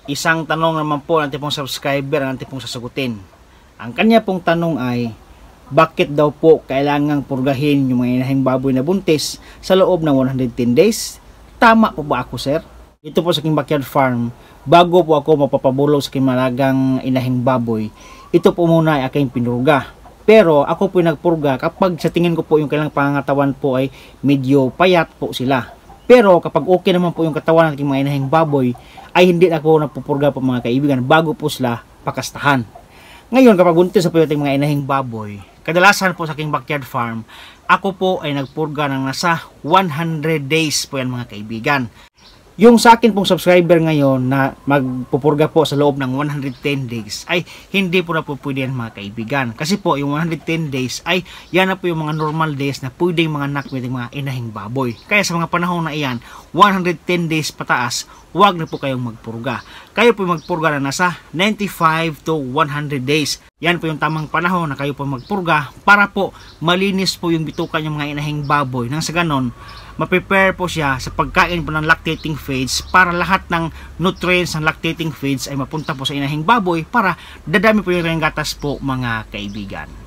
Isang tanong naman po ng tipong subscriber ang tipong sasagutin. Ang kanya pong tanong ay, bakit daw po kailangang purgahin yung mga inahing baboy na buntis sa loob ng 110 days? Tama po ba ako, sir? Ito po sa aking backyard farm, bago po ako mapapabulog sa aking malagang inahing baboy, ito po muna ay aking pinurga. Pero ako po nagpurga kapag sa tingin ko po yung kailang pangangatawan po ay medyo payat po sila. Pero kapag okay naman po yung katawan ng aking mga inahing baboy, ay hindi ako nagpupurga po mga kaibigan bago po sila pakastahan. Ngayon kapag buntis po yung ating mga inahing baboy, kadalasan po sa aking backyard farm, ako po ay nagpurga ng nasa 100 days po yan mga kaibigan. Yung sa akin pong subscriber ngayon na magpupurga po sa loob ng 110 days ay hindi po na po pwede yan mga kaibigan. Kasi po yung 110 days ay yan na po yung mga normal days na pwedeng mga anak with mga inahing baboy. Kaya sa mga panahon na iyan, 110 days pataas, huwag na po kayong magpurga. Kayo po magpurga na nasa 95 to 100 days. Yan po yung tamang panahon na kayo po magpurga para po malinis po yung bitukan yung mga inahing baboy. Nang sa ganon, ma-prepare po siya sa pagkain po ng lactating feeds para lahat ng nutrients ng lactating feeds ay mapunta po sa inahing baboy para dadami po yung gatas po mga kaibigan.